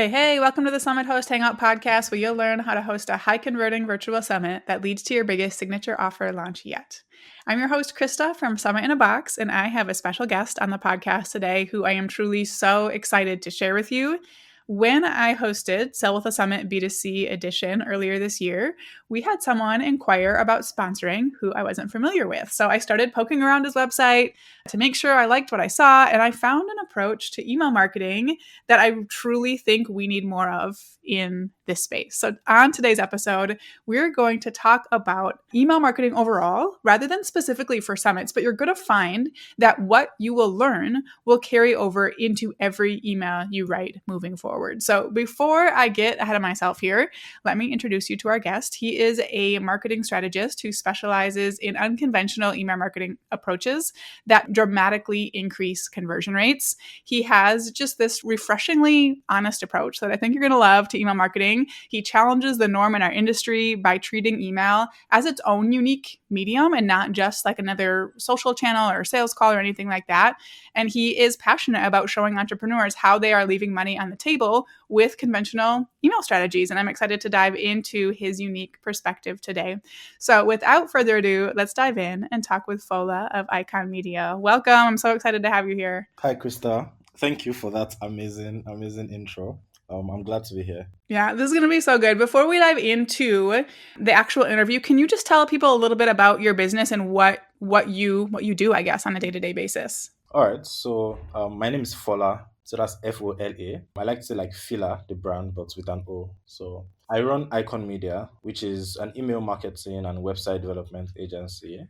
Hey, welcome to the Summit Host Hangout podcast, where you'll learn how to host a high converting virtual summit that leads to your biggest signature offer launch yet. I'm your host, Krista from Summit in a Box, and I have a special guest on the podcast today who I am truly so excited to share with you. When I hosted Sell with a Summit B2C edition earlier this year, we had someone inquire about sponsoring who I wasn't familiar with. So I started poking around his website to make sure I liked what I saw, and I found an approach to email marketing that I truly think we need more of in this space. So on today's episode, we're going to talk about email marketing overall, rather than specifically for summits, but you're going to find that what you will learn will carry over into every email you write moving forward. So before I get ahead of myself here, let me introduce you to our guest. He is a marketing strategist who specializes in unconventional email marketing approaches that dramatically increase conversion rates. He has just this refreshingly honest approach that I think you're going to love to email marketing. He challenges the norm in our industry by treating email as its own unique medium and not just like another social channel or sales call or anything like that. And he is passionate about showing entrepreneurs how they are leaving money on the table with conventional email strategies. And I'm excited to dive into his unique perspective today. So without further ado, let's dive in and talk with Fola of Icon Media. Welcome. I'm so excited to have you here. Hi, Krista. Thank you for that amazing intro. I'm glad to be here. Yeah, this is going to be so good. Before we dive into the actual interview, can you just tell people a little bit about your business and what you do, I guess, on a day-to-day basis? All right. So my name is Fola. So that's Fola. I like to say like Fila, the brand, but with an O. So I run Icon Media, which is an email marketing and website development agency.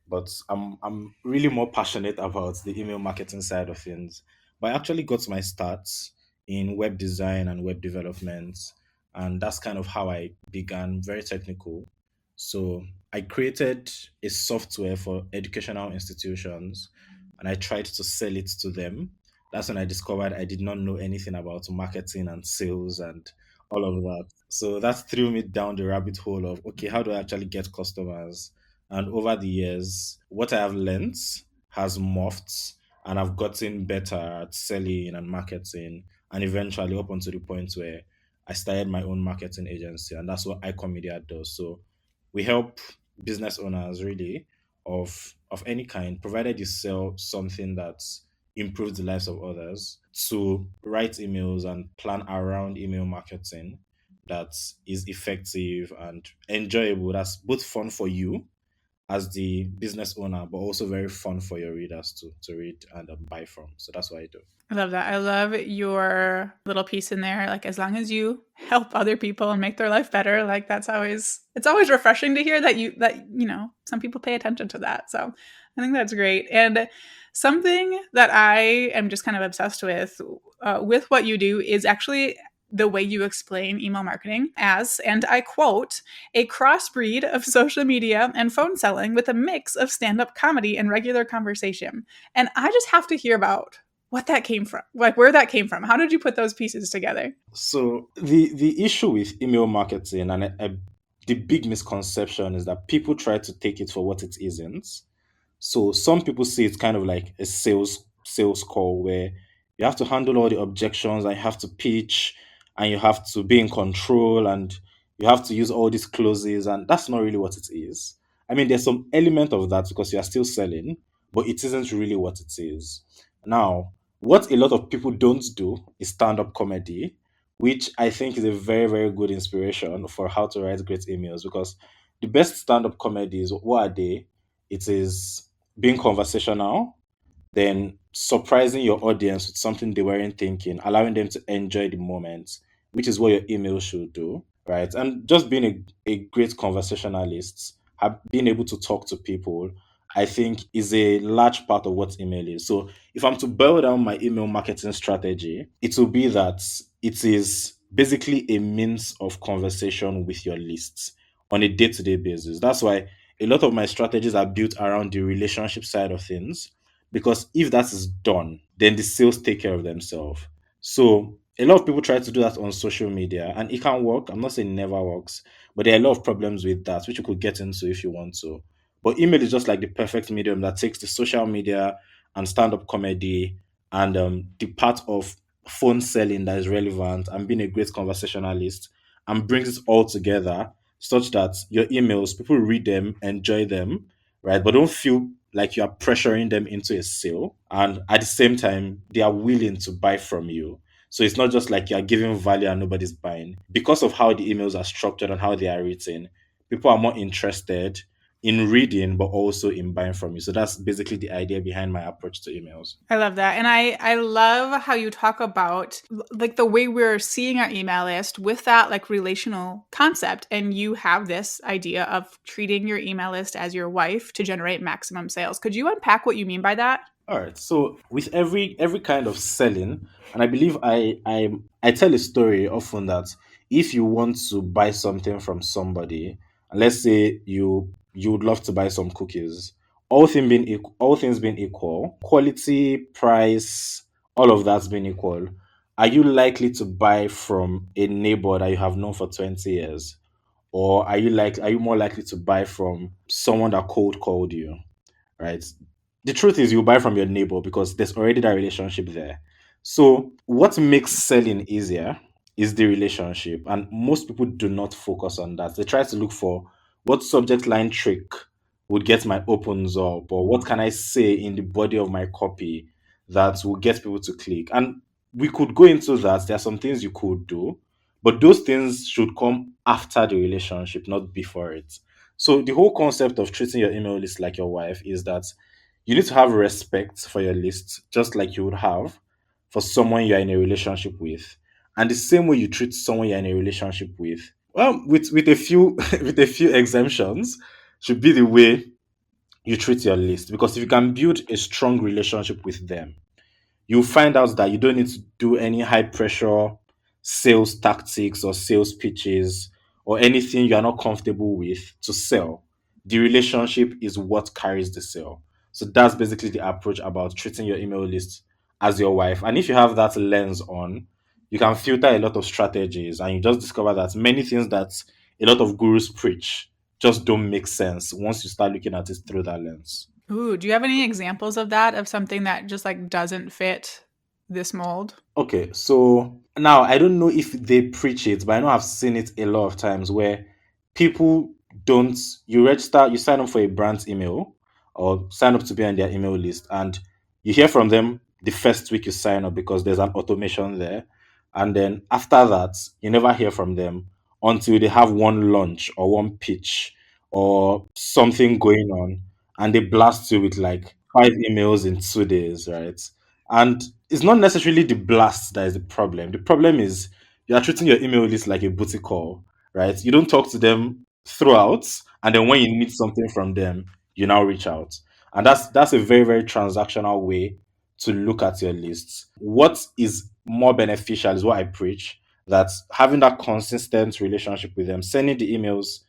But I'm really more passionate about the email marketing side of things. But I actually got my starts in web design and web development, and that's kind of how I began, very technical. So I created a software for educational institutions, and I tried to sell it to them. That's when I discovered I did not know anything about marketing and sales and all of that. So that threw me down the rabbit hole of, okay, how do I actually get customers? And over the years, what I have learned has morphed, and I've gotten better at selling and marketing, and eventually up until the point where I started my own marketing agency, and that's what Icon Media does. So we help business owners really of any kind, provided you sell something that improves the lives of others, to write emails and plan around email marketing that is effective and enjoyable. That's both fun for you as the business owner, but also very fun for your readers to read and buy from. So that's what I do. I love that. I love your little piece in there. Like, as long as you help other people and make their life better, like it's always refreshing to hear that some people pay attention to that. So I think that's great. And something that I am just kind of obsessed with what you do is actually the way you explain email marketing as, and I quote, a crossbreed of social media and phone selling with a mix of stand-up comedy and regular conversation. And I just have to hear about what that came from, like where that came from. How did you put those pieces together? So the issue with email marketing and the big misconception is that people try to take it for what it isn't. So some people see it's kind of like a sales call where you have to handle all the objections and you have to pitch and you have to be in control and you have to use all these clauses, and that's not really what it is. I mean, there's some element of that because you are still selling, but it isn't really what it is. Now, what a lot of people don't do is stand-up comedy, which I think is a very, very good inspiration for how to write great emails, because the best stand-up comedies, what are they? It is being conversational, then surprising your audience with something they weren't thinking, allowing them to enjoy the moment, which is what your email should do, right? And just being a great conversationalist, being able to talk to people, I think is a large part of what email is. So if I'm to boil down my email marketing strategy, it will be that it is basically a means of conversation with your lists on a day-to-day basis. That's why a lot of my strategies are built around the relationship side of things, because if that is done, then the sales take care of themselves. So a lot of people try to do that on social media, and it can work. I'm not saying it never works, but there are a lot of problems with that, which you could get into if you want to. But email is just like the perfect medium that takes the social media and stand-up comedy and the part of phone selling that is relevant and being a great conversationalist and brings it all together such that your emails, people read them, enjoy them, right? But don't feel like you are pressuring them into a sale. And at the same time, they are willing to buy from you. So it's not just like you're giving value and nobody's buying. Because of how the emails are structured and how they are written, people are more interested in reading, but also in buying from you. So that's basically the idea behind my approach to emails. I love that. And I love how you talk about like the way we're seeing our email list with that like relational concept. And you have this idea of treating your email list as your wife to generate maximum sales. Could you unpack what you mean by that? All right. So with every kind of selling, and I believe I tell a story often that if you want to buy something from somebody, and let's say you would love to buy some cookies, all things being equal, quality, price, all of that's being equal, are you likely to buy from a neighbor that you have known for 20 years? Or are you more likely to buy from someone that cold called you? Right? The truth is, you buy from your neighbor because there's already that relationship there. So, what makes selling easier is the relationship, and most people do not focus on that. They try to look for what subject line trick would get my opens up, or what can I say in the body of my copy that will get people to click. And we could go into that. There are some things you could do, but those things should come after the relationship, not before it. So the whole concept of treating your email list like your wife is that you need to have respect for your list, just like you would have for someone you're in a relationship with. And the same way you treat someone you're in a relationship with, well, with a few with a few exemptions, should be the way you treat your list. Because if you can build a strong relationship with them, you'll find out that you don't need to do any high pressure sales tactics or sales pitches or anything you're not comfortable with to sell. The relationship is what carries the sale. So that's basically the approach about treating your email list as your wife. And if you have that lens on, you can filter a lot of strategies and you just discover that many things that a lot of gurus preach just don't make sense once you start looking at it through that lens. Ooh, do you have any examples of that, of something that just like doesn't fit this mold? Okay, so now I don't know if they preach it, but I know I've seen it a lot of times where people don't, you register, you sign up for a brand's email or sign up to be on their email list, and you hear from them the first week you sign up because there's an automation there. And then after that, you never hear from them until they have one launch or one pitch or something going on, and they blast you with like 5 emails in 2 days, right? And it's not necessarily the blast that is the problem. The problem is you are treating your email list like a booty call, right? You don't talk to them throughout, and then when you need something from them, you now reach out. And that's a very, very transactional way to look at your lists. What is more beneficial is what I preach, that having that consistent relationship with them, sending the emails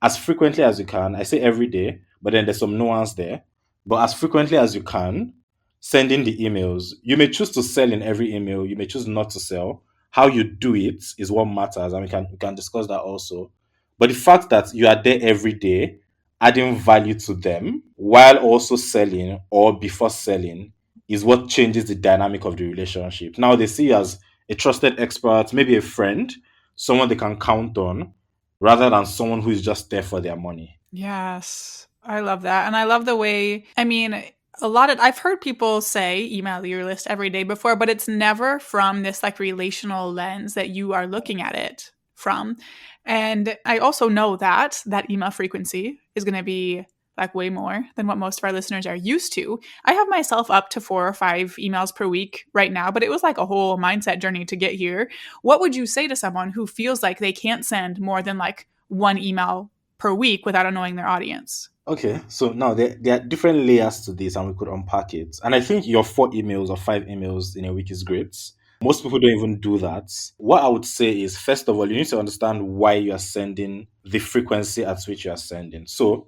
as frequently as you can. I say every day, but then there's some nuance there. But as frequently as you can, sending the emails. You may choose to sell in every email, you may choose not to sell. How you do it is what matters, and we can discuss that also. But the fact that you are there every day, adding value to them while also selling or before selling is what changes the dynamic of the relationship. Now they see you as a trusted expert, maybe a friend, someone they can count on, rather than someone who is just there for their money. Yes, I love that. And I love the way, I mean, a lot of, I've heard people say email your list every day before, but it's never from this like relational lens that you are looking at it from. And I also know that that email frequency is going to be like way more than what most of our listeners are used to. I have myself up to 4 or 5 emails per week right now, but it was like a whole mindset journey to get here. What would you say to someone who feels like they can't send more than like one email per week without annoying their audience? Okay, so now there are different layers to this, and we could unpack it. And I think your 4 emails or 5 emails in a week is great. Most people don't even do that. What I would say is, first of all, you need to understand why you are sending, the frequency at which you are sending. So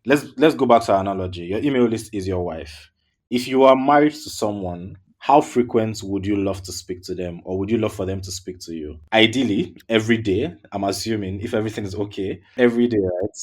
let's go back to our analogy. Your email list is your wife. If you are married to someone, how frequent would you love to speak to them, or would you love for them to speak to you? Ideally, every day. I'm assuming if everything is okay, every day, right?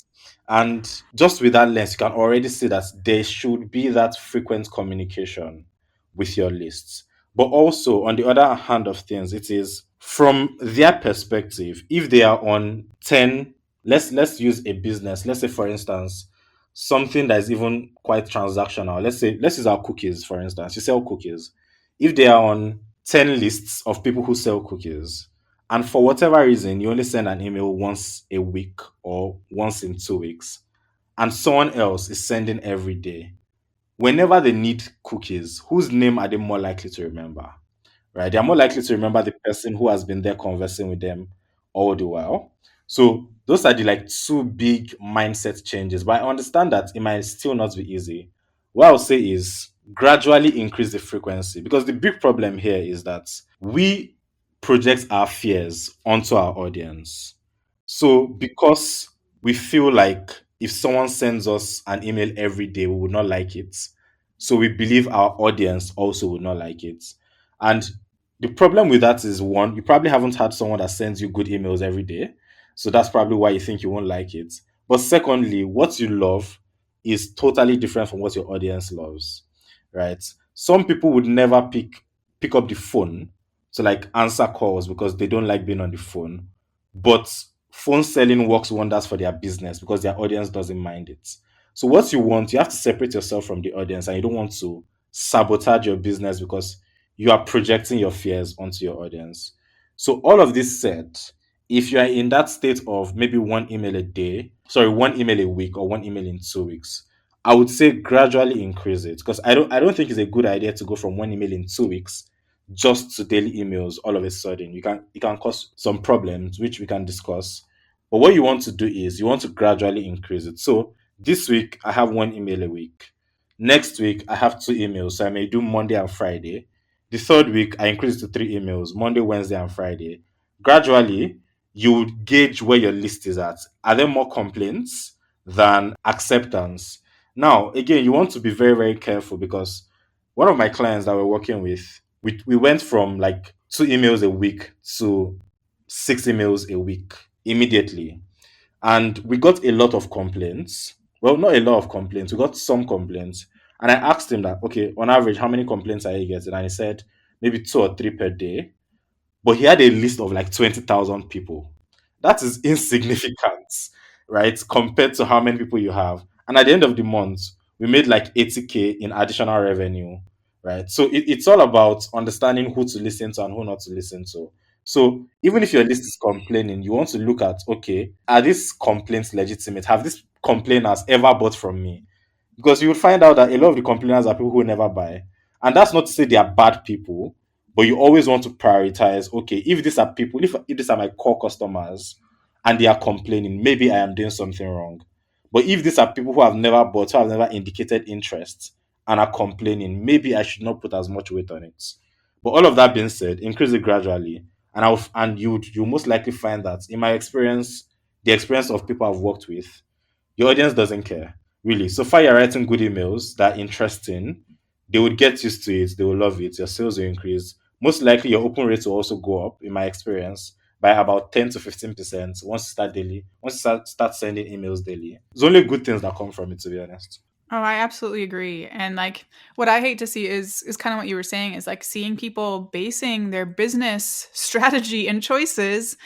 And just with that lens, you can already see that there should be that frequent communication with your lists. But also, on the other hand of things, it is from their perspective. If they are on 10, let's use a business. Let's say, for instance, something that is even quite transactional. Let's use our cookies, for instance. You sell cookies. If they are on 10 lists of people who sell cookies, and for whatever reason, you only send an email once a week or once in 2 weeks, and someone else is sending every day, whenever they need cookies, whose name are they more likely to remember? Right? They are more likely to remember the person who has been there conversing with them all the while. So those are the like two big mindset changes. But I understand that it might still not be easy. What I'll say is gradually increase the frequency, because the big problem here is that we project our fears onto our audience. So because we feel like if someone sends us an email every day, we would not like it. So we believe our audience also would not like it. And the problem with that is, one, you probably haven't had someone that sends you good emails every day. So that's probably why you think you won't like it. But secondly, what you love is totally different from what your audience loves. Right? Some people would never pick up the phone to like answer calls because they don't like being on the phone. But phone selling works wonders for their business because their audience doesn't mind it. So what you want, you have to separate yourself from the audience, and you don't want to sabotage your business because you are projecting your fears onto your audience. So all of this said, if you are in that state of maybe one email a week or one email in 2 weeks, I would say gradually increase it, because I don't think it's a good idea to go from one email in 2 weeks just to daily emails all of a sudden. It can cause some problems which we can discuss. But what you want to do is you want to gradually increase it. So this week I have one email a week. Next week I have two emails. So I may do Monday and Friday. The third week I increase it to three emails, Monday, Wednesday, and Friday. Gradually, you would gauge where your list is at. Are there more complaints than acceptance? Now, again, you want to be very, very careful, because one of my clients that we're working with, we went from like two emails a week to six emails a week immediately. And we got a lot of complaints. Well, not a lot of complaints. We got some complaints. And I asked him that, okay, on average, how many complaints are you getting? And he said maybe two or three per day. But he had a list of like 20,000 people. That is insignificant, right? Compared to how many people you have. And at the end of the month, we made like 80K in additional revenue, right? So it's all about understanding who to listen to and who not to listen to. So even if your list is complaining, you want to look at, okay, are these complaints legitimate? Have these complainers ever bought from me? Because you will find out that a lot of the complainers are people who never buy. And that's not to say they are bad people, but you always want to prioritize, okay, if these are people, if these are my core customers and they are complaining, maybe I am doing something wrong. But if these are people who have never bought, who have never indicated interest and are complaining, maybe I should not put as much weight on it. But all of that being said, increase it gradually. And you most likely find that, in my experience, the experience of people I've worked with, your audience doesn't care, really. So far, you're writing good emails that are interesting. They would get used to it. They will love it. Your sales will increase. Most likely, your open rates will also go up, in my experience, by about 10 to 15% once you start daily. Once you start sending emails daily. There's only good things that come from it, to be honest. Oh, I absolutely agree. And like what I hate to see is kind of what you were saying, is like seeing people basing their business strategy and choices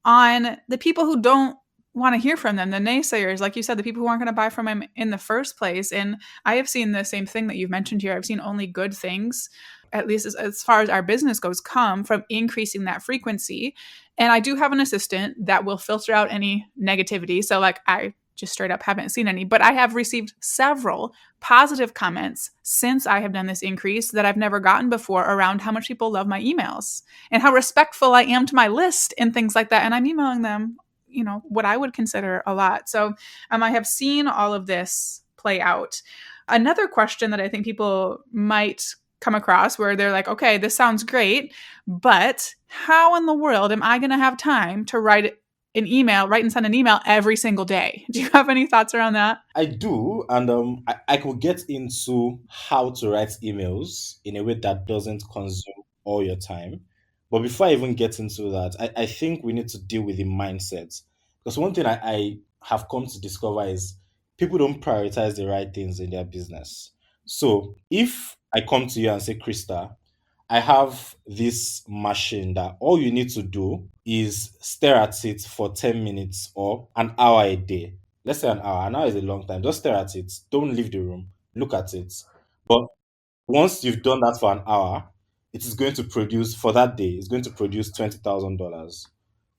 on the people who don't want to hear from them, the naysayers, like you said, the people who aren't going to buy from them in the first place. And I have seen the same thing that you've mentioned here. I've seen only good things, at least as far as our business goes, come from increasing that frequency. And I do have an assistant that will filter out any negativity. So like I just straight up haven't seen any, but I have received several positive comments since I have done this increase that I've never gotten before, around how much people love my emails and how respectful I am to my list and things like that. And I'm emailing them, what I would consider a lot. So I have seen all of this play out. Another question that I think people might come across, where they're like, okay, this sounds great, but how in the world am I going to have time to write and send an email every single day? Do you have any thoughts around that? I do, and I could get into how to write emails in a way that doesn't consume all your time. But before I even get into that, I think we need to deal with the mindset. Because one thing I have come to discover is people don't prioritize the right things in their business. So if I come to you and say, Krista, I have this machine that all you need to do is stare at it for 10 minutes or an hour a day. Let's say an hour. An hour is a long time. Just stare at it. Don't leave the room. Look at it. But once you've done that for an hour, it is going to produce for that day, it's going to produce $20,000.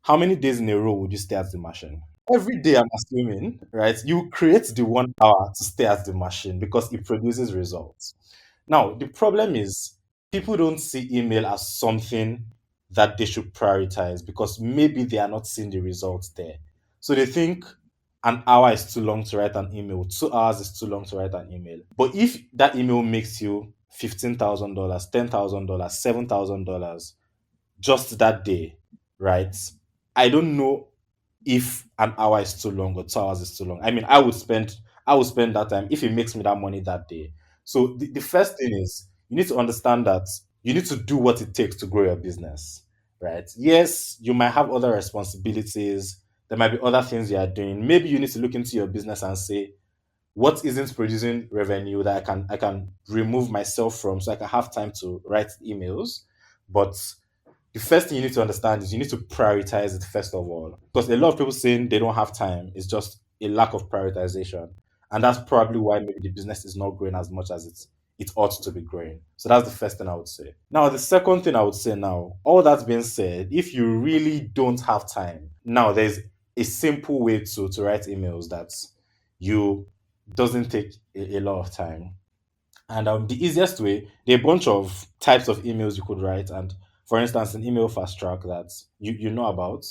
How many days in a row would you stay at the machine? Every day, I'm assuming, right? You create the 1 hour to stay at the machine because it produces results. Now, the problem is people don't see email as something that they should prioritize because maybe they are not seeing the results there. So they think an hour is too long to write an email, 2 hours is too long to write an email. But if that email makes you $15,000, $10,000, $7,000 just that day, right? I don't know if an hour is too long or 2 hours is too long. I mean, I would spend that time if it makes me that money that day. So the first thing is you need to understand that you need to do what it takes to grow your business, right? Yes, you might have other responsibilities. There might be other things you are doing. Maybe you need to look into your business and say, what isn't producing revenue that I can remove myself from so I can have time to write emails. But the first thing you need to understand is you need to prioritize it first of all. Because a lot of people saying they don't have time is just a lack of prioritization. And that's probably why maybe the business is not growing as much as it ought to be growing. So that's the first thing I would say. Now, the second thing I would say now, all that's being said, if you really don't have time, now there's a simple way to write emails that you doesn't take a lot of time. And the easiest way, there are a bunch of types of emails you could write. And for instance, an email fast track that you know about,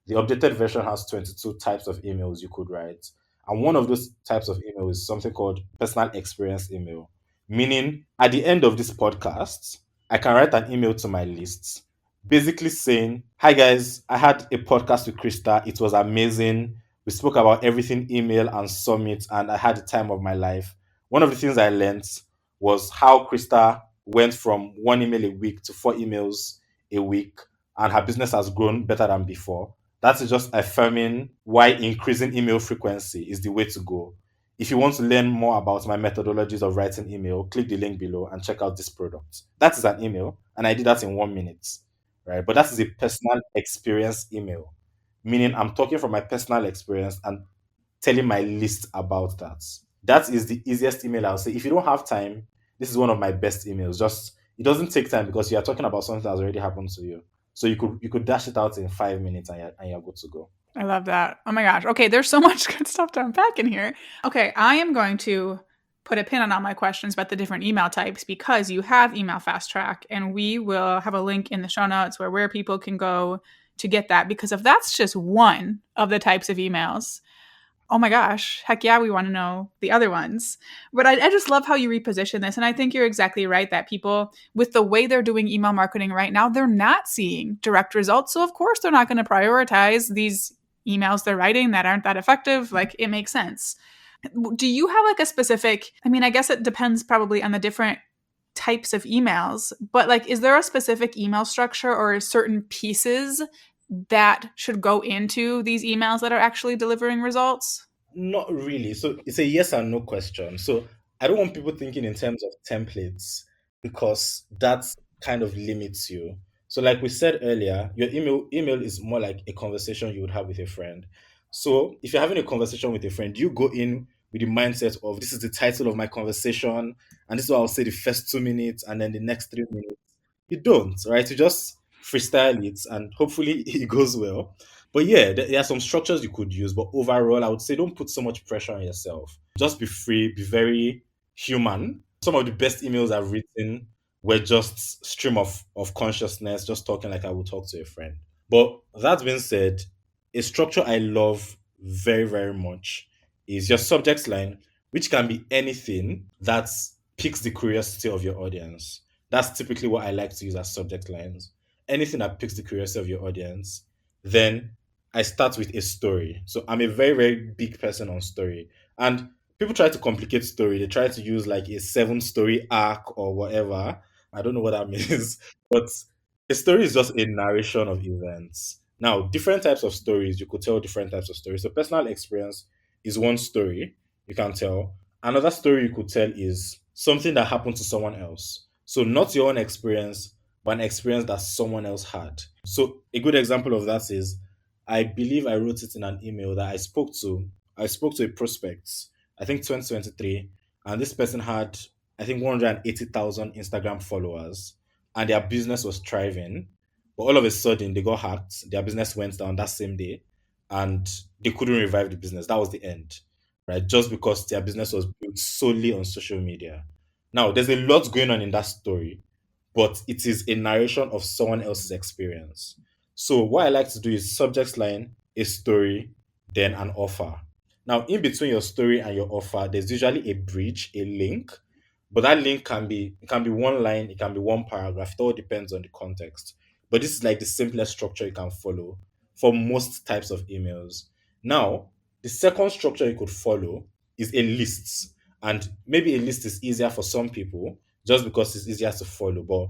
the updated version has 22 types of emails you could write. And one of those types of email is something called personal experience email, meaning at the end of this podcast, I can write an email to my lists, basically saying, "Hi guys, I had a podcast with Krista. It was amazing. We spoke about everything email and summit, and I had the time of my life. One of the things I learned was how Krista went from one email a week to 4 emails a week, and her business has grown better than before. That's just affirming why increasing email frequency is the way to go. If you want to learn more about my methodologies of writing email, click the link below and check out this product." That is an email, and I did that in 1 minute, right? But that is a personal experience email, meaning I'm talking from my personal experience and telling my list about that. That is the easiest email I'll say. If you don't have time, this is one of my best emails. Just it doesn't take time because you are talking about something that's already happened to you. So you could dash it out in 5 minutes and you're good to go. I love that. Oh my gosh. Okay, there's so much good stuff to unpack in here. Okay, I am going to put a pin on all my questions about the different email types because you have email fast track, and we will have a link in the show notes where people can go to get that, because if that's just one of the types of emails, oh my gosh, heck yeah, we want to know the other ones. But I just love how you reposition this. And I think you're exactly right that people, with the way they're doing email marketing right now, they're not seeing direct results. So, of course, they're not going to prioritize these emails they're writing that aren't that effective. Like, it makes sense. Do you have like a specific, I mean, I guess it depends probably on the different types of emails, but like, is there a specific email structure or certain pieces that should go into these emails that are actually delivering results? Not really. So it's a yes and no question. So I don't want people thinking in terms of templates because that kind of limits you. So like we said earlier, your email is more like a conversation you would have with a friend. So if you're having a conversation with a friend, you go in with the mindset of this is the title of my conversation, and this is what I'll say the first 2 minutes and then the next 3 minutes. You don't, right? You just freestyle it and hopefully it goes well. But yeah, there are some structures you could use, but overall, I would say don't put so much pressure on yourself. Just be free, be very human. Some of the best emails I've written were just stream of consciousness, just talking like I would talk to a friend. But that being said, a structure I love very, very much is your subject line, which can be anything that piques the curiosity of your audience. That's typically what I like to use as subject lines. Anything that piques the curiosity of your audience. Then I start with a story. So I'm a very, very big person on story. And people try to complicate story. They try to use like a 7 story arc or whatever. I don't know what that means. But a story is just a narration of events. Now, different types of stories, you could tell different types of stories. So personal experience is one story you can tell. Another story you could tell is something that happened to someone else. So not your own experience, but an experience that someone else had. So a good example of that is, I believe I wrote it in an email that I spoke to a prospect, I think 2023, and this person had, I think, 180,000 Instagram followers, and their business was thriving. But all of a sudden, they got hacked. Their business went down that same day, and they couldn't revive the business. That was the end, right? Just because their business was built solely on social media. Now, there's a lot going on in that story, but it is a narration of someone else's experience. So what I like to do is subject line, a story, then an offer. Now, in between your story and your offer, there's usually a bridge, a link, but that link can be one line, it can be one paragraph. It all depends on the context. But this is like the simplest structure you can follow for most types of emails. Now, the second structure you could follow is a list. And maybe a list is easier for some people just because it's easier to follow. But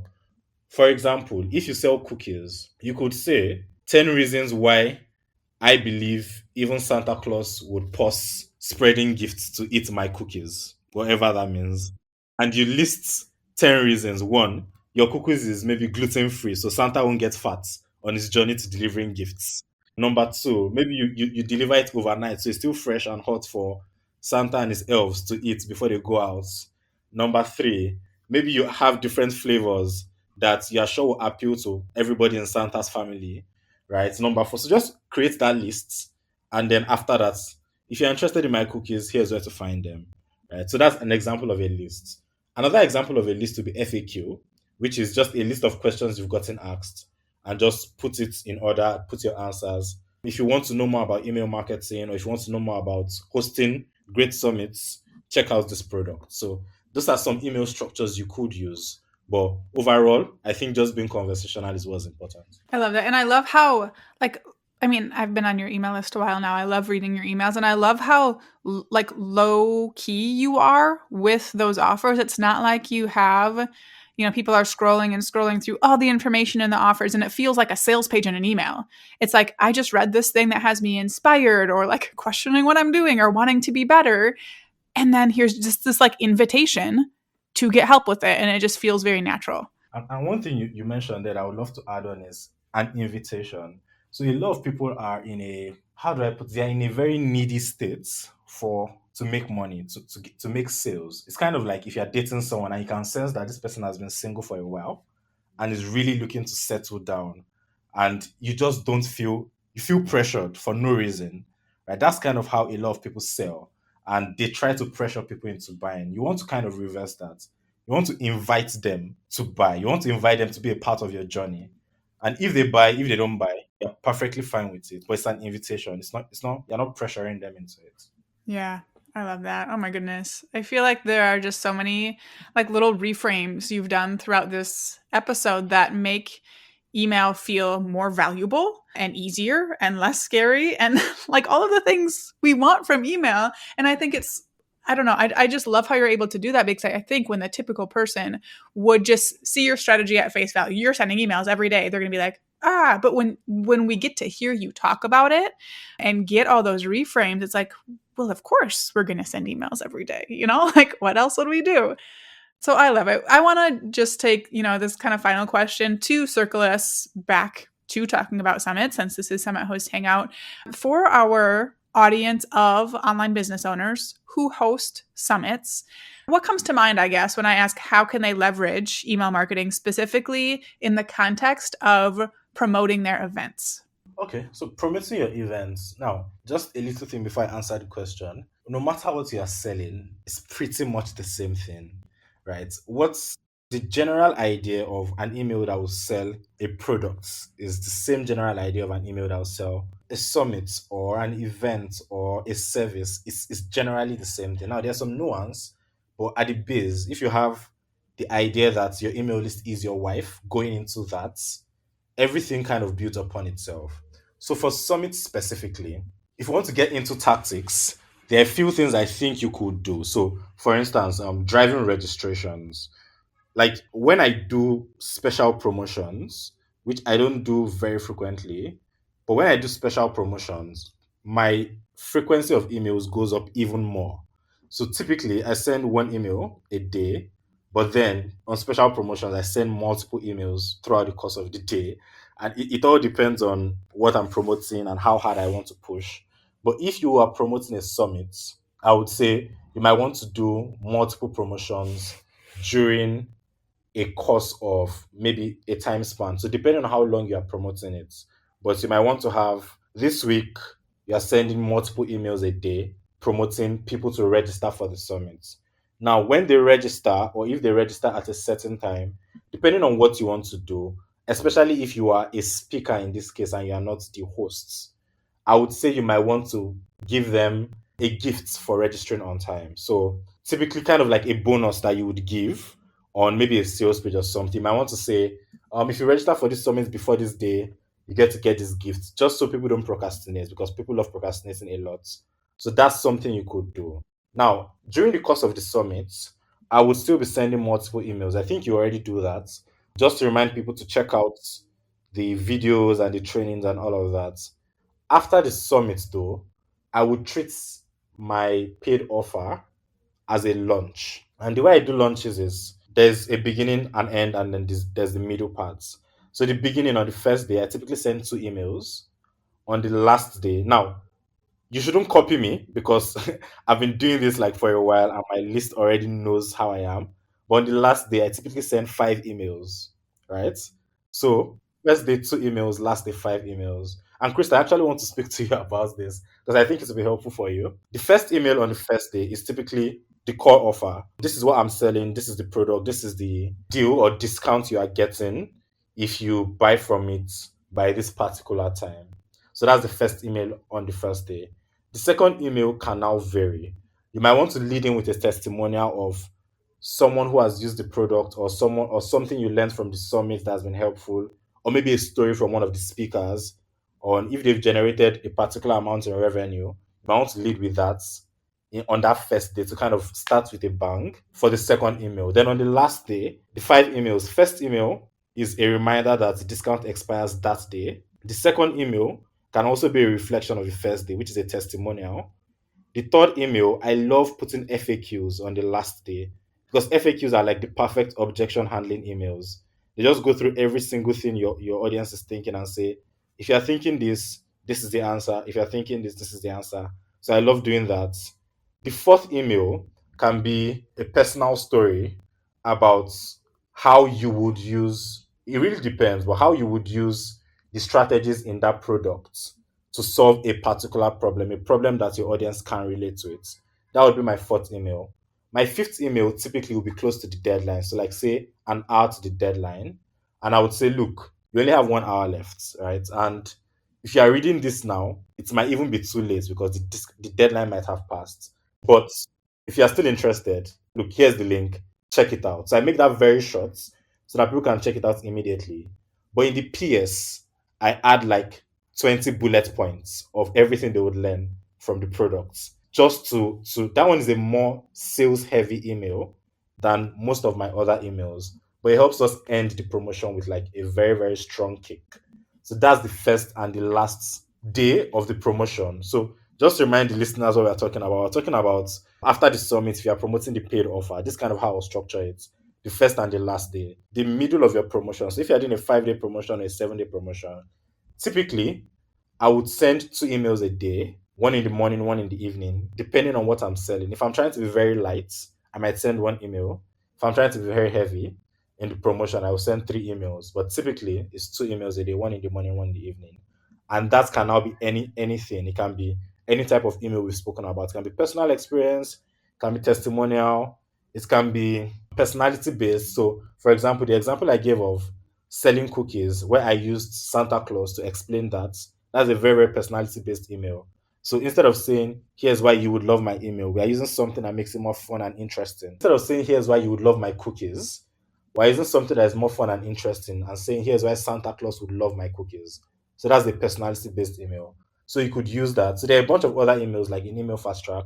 for example, if you sell cookies, you could say 10 reasons why I believe even Santa Claus would pause spreading gifts to eat my cookies, whatever that means. And you list 10 reasons. One, your cookies is maybe gluten free, so Santa won't get fat on his journey to delivering gifts. Number two, maybe you deliver it overnight, so it's still fresh and hot for Santa and his elves to eat before they go out. Number three, maybe you have different flavors that you are sure will appeal to everybody in Santa's family, right? Number four. So just create that list. And then after that, if you're interested in my cookies, here's where to find them. Right. So that's an example of a list. Another example of a list would be FAQ, which is just a list of questions you've gotten asked and just put it in order, put your answers. If you want to know more about email marketing or if you want to know more about hosting great summits, check out this product. So those are some email structures you could use. But overall, I think just being conversational is what's important. I love that. And I love how, like, I mean, I've been on your email list a while now. I love reading your emails and I love how like low key you are with those offers. It's not like you have, people are scrolling and scrolling through all the information in the offers and it feels like a sales page in an email. It's like, I just read this thing that has me inspired or like questioning what I'm doing or wanting to be better. And then here's just this like invitation to get help with it. And it just feels very natural. And one thing you mentioned that I would love to add on is an invitation. So a lot of people are in a, how do I put, they're in a very needy state for to make money, to make sales. It's kind of like if you're dating someone and you can sense that this person has been single for a while and is really looking to settle down, and you just don't feel, you feel pressured for no reason, right? That's kind of how a lot of people sell, and they try to pressure people into buying. You want to kind of reverse that. You want to invite them to buy. You want to invite them to be a part of your journey. And if they buy, if they don't buy, you're perfectly fine with it. But it's an invitation. It's not, you're not pressuring them into it. Yeah, I love that. Oh my goodness. I feel like there are just so many like little reframes you've done throughout this episode that make email feel more valuable and easier and less scary and like all of the things we want from email. And I think it's, I don't know, I just love how you're able to do that because I think when the typical person would just see your strategy at face value, you're sending emails every day, they're going to be like, but when we get to hear you talk about it and get all those reframes, it's like, well, of course we're going to send emails every day, like what else would we do? So I love it. I want to just take, this kind of final question to circle us back to talking about Summit, since this is Summit Host Hangout. For our audience of online business owners who host summits, what comes to mind, I guess, when I ask how can they leverage email marketing specifically in the context of promoting their events? Okay, so promoting your events. Now, just a little thing before I answer the question. No matter what you are selling, it's pretty much the same thing, right? What's the general idea of an email that will sell a product is the same general idea of an email that will sell a summit or an event or a service. It's generally the same thing. Now, there's some nuance, but at the base, if you have the idea that your email list is your wife, going into that, everything kind of built upon itself. So for Summit specifically, if you want to get into tactics, there are a few things I think you could do. So for instance, driving registrations. Like when I do special promotions, which I don't do very frequently, but when I do special promotions, my frequency of emails goes up even more. So typically I send one email a day, But then on special promotions, I send multiple emails throughout the course of the day. And it all depends on what I'm promoting and how hard I want to push. But if you are promoting a summit, I would say you might want to do multiple promotions during a course of maybe a time span. So depending on how long you are promoting it, but you might want to have this week you are sending multiple emails a day promoting people to register for the summit. Now, when they register or if they register at a certain time, depending on what you want to do, especially if you are a speaker in this case and you are not the hosts, I would say you might want to give them a gift for registering on time. So typically kind of like a bonus that you would give on maybe a sales page or something. You might want to say, if you register for this summit before this day, you get to get this gift, just so people don't procrastinate because people love procrastinating a lot. So that's something you could do. Now, during the course of the summit, I would still be sending multiple emails. I think you already do that, just to remind people to check out the videos and the trainings and all of that. After the summit, though, I would treat my paid offer as a launch. And the way I do launches is there's a beginning and end, and then there's the middle parts. So the beginning on the first day, I typically send 2 emails. On the last day, now you shouldn't copy me because I've been doing this like for a while and my list already knows how I am. But on the last day, I typically send 5 emails, right? So first day 2 emails, last day 5 emails. And Chris, I actually want to speak to you about this because I think it will be helpful for you. The first email on the first day is typically the core offer. This is what I'm selling. This is the product. This is the deal or discount you are getting if you buy from it by this particular time. So that's the first email on the first day. The second email can now vary. You might want to lead in with a testimonial of someone who has used the product or someone or something you learned from the summit that has been helpful, or maybe a story from one of the speakers on if they've generated a particular amount in revenue. You might want to lead with that on that first day to kind of start with a bang for the second email. Then on the last day, the 5 emails. First email is a reminder that the discount expires that day. The second email can also be a reflection of the first day, which is a testimonial. The third email, I love putting FAQs on the last day because FAQs are like the perfect objection handling emails. They just go through every single thing your audience is thinking and say, if you're thinking this, this is the answer. If you're thinking this, this is the answer. So I love doing that. The fourth email can be a personal story about how you would use, it really depends, but how you would use the strategies in that product to solve a particular problem, a problem that your audience can relate to it. That would be my fourth email. My fifth email typically will be close to the deadline. So, like, say an hour to the deadline. And I would say, look, you only have 1 hour left, right? And if you are reading this now, it might even be too late because the deadline might have passed. But if you are still interested, look, here's the link. Check it out. So I make that very short so that people can check it out immediately. But in the PS, I add like 20 bullet points of everything they would learn from the products. Just to that one is a more sales heavy email than most of my other emails. But it helps us end the promotion with like a very, very strong kick. So that's the first and the last day of the promotion. So just to remind the listeners what we're talking about. We're talking about after the summit, if you are promoting the paid offer, this is kind of how I'll structure it. The first and the last day, the middle of your promotion. So if you're doing a 5 day promotion or a 7 day promotion, typically I would send 2 emails a day, one in the morning, one in the evening, depending on what I'm selling. If I'm trying to be very light, I might send 1 email. If I'm trying to be very heavy in the promotion, I will send 3 emails. But typically, it's 2 emails a day, one in the morning, one in the evening. And that can now be anything. It can be any type of email we've spoken about. It can be personal experience, it can be testimonial, it can be personality based. So, for example, the example I gave of selling cookies, where I used Santa Claus to explain that, that's a very, very personality based email. So instead of saying, here's why you would love my email, we are using something that makes it more fun and interesting. Instead of saying, here's why you would love my cookies, we're using something that is more fun and interesting and saying, here's why Santa Claus would love my cookies. So that's the personality based email. So you could use that. So there are a bunch of other emails like in email fast track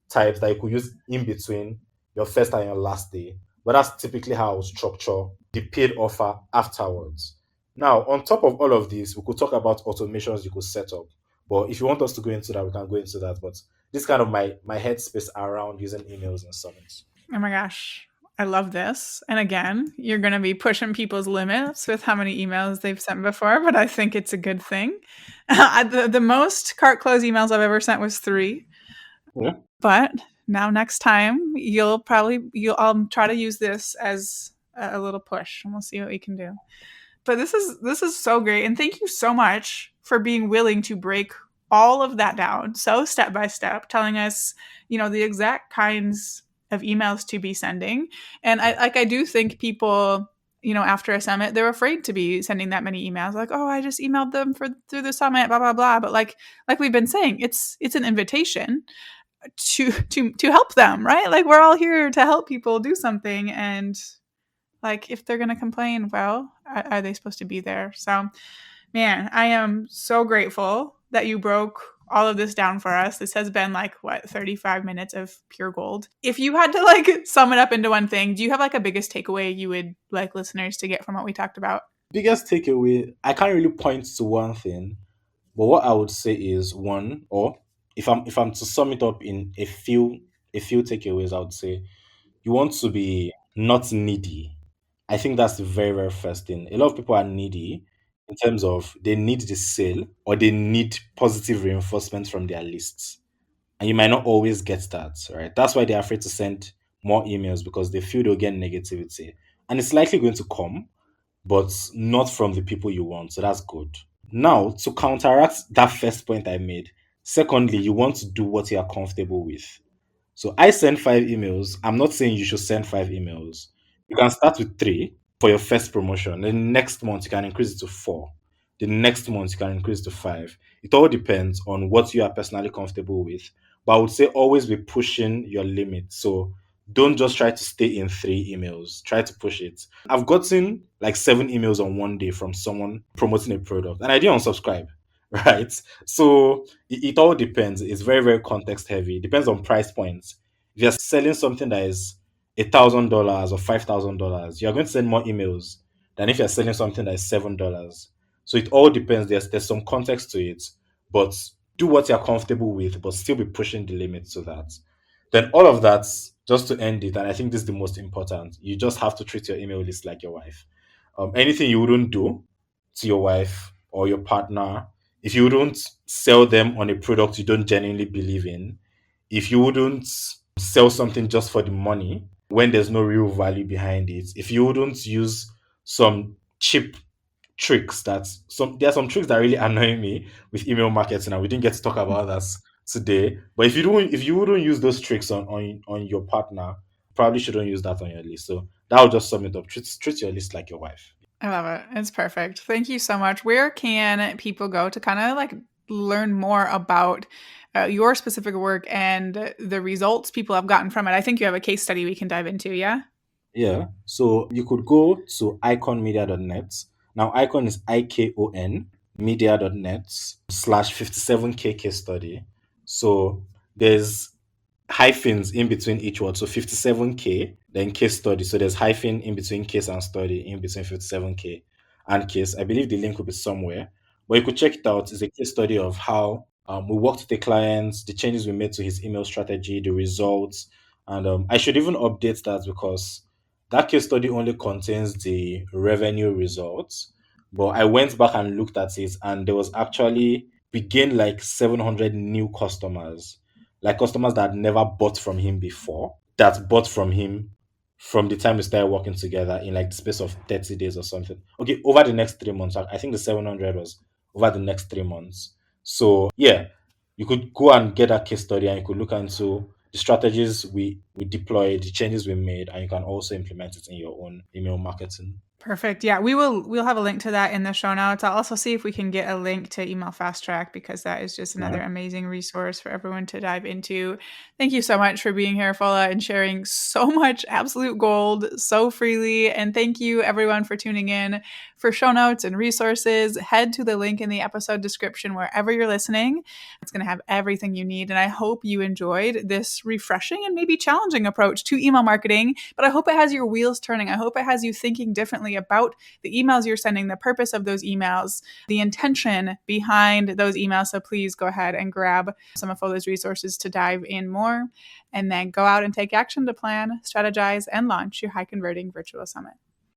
types that you could use in between your first and your last day. But that's typically how I would structure the paid offer afterwards. Now, on top of all of this, we could talk about automations you could set up. But if you want us to go into that, we can go into that. But this is kind of my headspace around using emails and summits. Oh my gosh. I love this. And again, you're going to be pushing people's limits with how many emails they've sent before, but I think it's a good thing. The most cart close emails I've ever sent was 3. Yeah. But now next time I'll try to use this as a little push, and we'll see what we can do. But this is so great, and thank you so much for being willing to break all of that down so step by step, telling us, the exact kinds of emails to be sending. And I do think people, after a summit, they're afraid to be sending that many emails, like, oh, I just emailed them through the summit, blah blah blah. But like we've been saying, it's an invitation to help them, right? Like, we're all here to help people do something, and like, if they're gonna complain, well, are they supposed to be there? So, man, I am so grateful that you broke all of this down for us. This has been 35 minutes of pure gold. If you had to sum it up into one thing, do you have a biggest takeaway you would like listeners to get from what we talked about? Biggest takeaway, I can't really point to one thing, but what I would say is one, or if I'm to sum it up in a few takeaways, I would say you want to be not needy. I think that's the very, very first thing. A lot of people are needy in terms of they need the sale or they need positive reinforcement from their lists. And you might not always get that, right? That's why they're afraid to send more emails because they feel they'll get negativity. And it's likely going to come, but not from the people you want. So that's good. Now, to counteract that first point I made, secondly, you want to do what you are comfortable with. So I send 5 emails. I'm not saying you should send 5 emails. You can start with 3 for your first promotion. Then next month you can increase it to 4. The next month you can increase to 5. It all depends on what you are personally comfortable with. But I would say always be pushing your limit. So don't just try to stay in 3 emails. Try to push it. I've gotten 7 emails on one day from someone promoting a product, and I didn't unsubscribe. Right? So it all depends. It's very, very context heavy. It depends on price points. If you're selling something that is $1,000 or $5,000, you're going to send more emails than if you're selling something that is $7. So it all depends. There's some context to it, but do what you're comfortable with, but still be pushing the limits to that. Then all of that, just to end it, and I think this is the most important, you just have to treat your email list like your wife. Anything you wouldn't do to your wife or your partner, if you wouldn't sell them on a product you don't genuinely believe in, if you wouldn't sell something just for the money when there's no real value behind it, if you wouldn't use some cheap tricks there are some tricks that really annoy me with email marketing, and we didn't get to talk about that today. But if you wouldn't use those tricks on your partner, probably shouldn't use that on your list. So that will just sum it up. Treat your list like your wife. I love it. It's perfect. Thank you so much. Where can people go to kind of learn more about your specific work and the results people have gotten from it? I think you have a case study we can dive into. Yeah. Yeah. So you could go to iconmedia.net. Now, icon is IKON media.net/57K case study. So there's hyphens in between each word. So 57K, then case study. So there's hyphen in between case and study, in between 57K and case. I believe the link will be somewhere, but you could check it out. It's a case study of how we worked with the clients, the changes we made to his email strategy, the results. And I should even update that because that case study only contains the revenue results. But I went back and looked at it, and there was actually, we gained 700 new customers, like customers that had never bought from him before, that bought from him from the time we started working together in the space of 30 days or something. Okay, over the next 3 months. I think the 700 was over the next 3 months. So yeah, you could go and get that case study, and you could look into the strategies we deployed, the changes we made, and you can also implement it in your own email marketing. Perfect. Yeah, we'll have a link to that in the show notes. I'll also see if we can get a link to Email Fast Track, because that is just another amazing resource for everyone to dive into. Thank you so much for being here, Fola, and sharing so much absolute gold so freely. And thank you everyone for tuning in. For show notes and resources, head to the link in the episode description wherever you're listening. It's going to have everything you need. And I hope you enjoyed this refreshing and maybe challenging approach to email marketing, but I hope it has your wheels turning. I hope it has you thinking differently importantly, about the emails you're sending, the purpose of those emails, the intention behind those emails. So please go ahead and grab some of Fola's resources to dive in more, and then go out and take action to plan, strategize, and launch your high converting virtual summit.